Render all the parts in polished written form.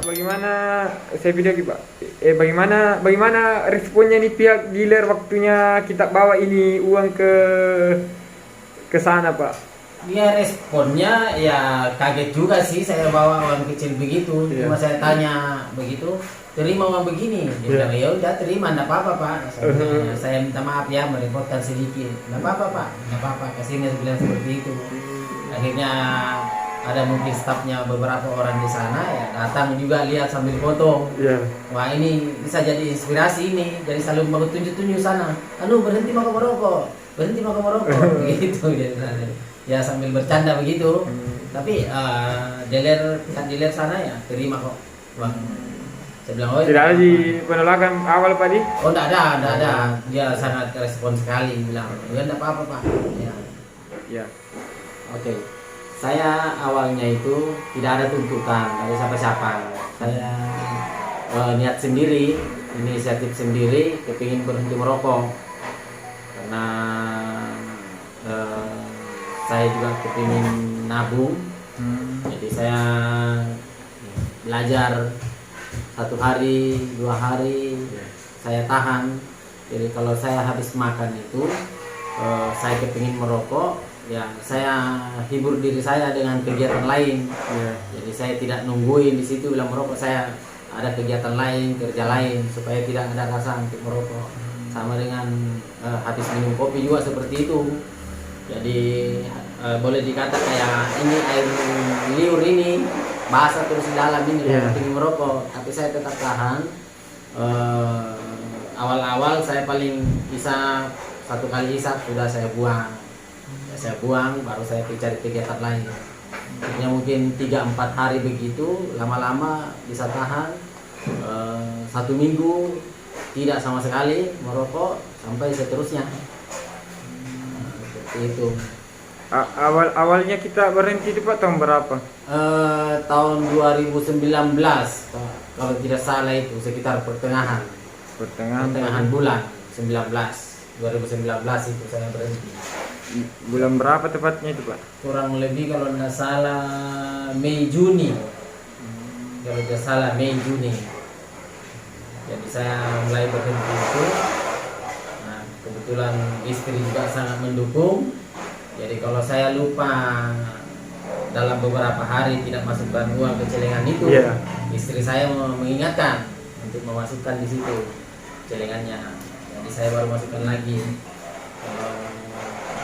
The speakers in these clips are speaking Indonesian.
bagaimana saya video Pak? Bagaimana responnya nih pihak dealer waktunya kita bawa ini uang ke sana Pak? Dia responnya ya kaget juga sih, saya bawa uang kecil begitu. Cuma saya tanya begitu, terima uang begini. Dia bilang ya udah terima, enggak apa-apa Pak. Saya minta maaf ya merepotkan sedikit. Enggak apa-apa Pak, enggak apa-apa. Kasihnya bilang seperti itu. Akhirnya ada mungkin stafnya beberapa orang di sana ya datang juga lihat sambil foto. Wah ini bisa jadi inspirasi ini, jadi selalu mau tunjuk-tunjuk sana. Berhenti makan merokok, berhenti makan merokok, gitu ya sambil bercanda begitu. Tapi pihak dealer sana ya terima kok. Wah, saya bilang tidak ada di penolakan awal Pak di? Oh enggak ada, dia sangat respon sekali bilang ya enggak apa-apa Pak. Ya. Oke. Saya awalnya itu tidak ada tuntutan dari siapa-siapa. Saya niat sendiri, inisiatif sendiri, kepingin berhenti merokok. Karena saya juga kepingin nabung. Jadi saya belajar 1 hari, 2 hari, saya tahan. Jadi kalau saya habis makan itu, saya kepingin merokok, ya saya hibur diri saya dengan kegiatan lain. Jadi saya tidak nungguin di situ bilang merokok, saya ada kegiatan lain, kerja lain supaya tidak ada rasa untuk merokok. Sama dengan habis minum kopi juga seperti itu. Jadi boleh dikata kayak ini air liur ini basah terus di dalam ini ingin merokok, tapi saya tetap tahan. Awal-awal saya paling bisa 1 kali isap sudah saya buang. Saya buang, baru saya cari kegiatan lain. Akhirnya mungkin 3-4 hari begitu, lama-lama bisa tahan 1 minggu tidak sama sekali merokok sampai seterusnya. Seperti itu. Awalnya kita berhenti itu Pak tahun berapa? Tahun 2019 kalau tidak salah, itu sekitar pertengahan bulan 2019 itu saya berhenti. Bulan berapa tepatnya itu Pak? Kurang lebih kalau tidak salah Mei Juni. Kalau tidak salah Mei Juni. Jadi saya mulai berhenti itu. Nah, kebetulan istri juga sangat mendukung. Jadi kalau saya lupa dalam beberapa hari tidak masukkan uang ke celengan itu, istri saya mengingatkan untuk memasukkan di situ celengannya. Jadi saya baru masukkan lagi.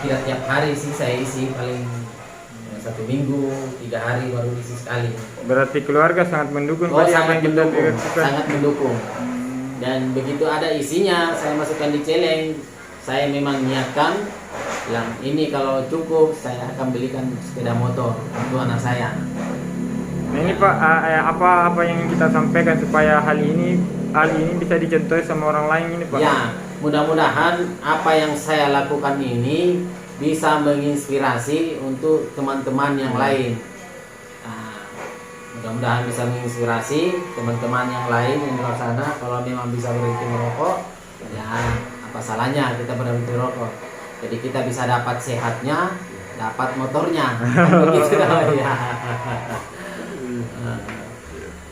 Tidak tiap hari sih saya isi, paling 1 minggu 3 hari baru isi sekali. Berarti keluarga sangat mendukung sangat mendukung, sangat mendukung. Dan begitu ada isinya saya masukkan di celeng. Saya memang niatkan bilang ini kalau cukup saya akan belikan sepeda motor untuk anak saya. Nah ini Pak, apa yang kita sampaikan supaya hal ini bisa dicontoh sama orang lain ini Pak? Ya, mudah-mudahan apa yang saya lakukan ini bisa menginspirasi untuk teman-teman yang lain. Nah, mudah-mudahan bisa menginspirasi teman-teman yang lain yang di luar sana. Kalau memang bisa berhenti merokok, ya apa salahnya kita berhenti merokok. Jadi kita bisa dapat sehatnya, dapat motornya. Begitu ya.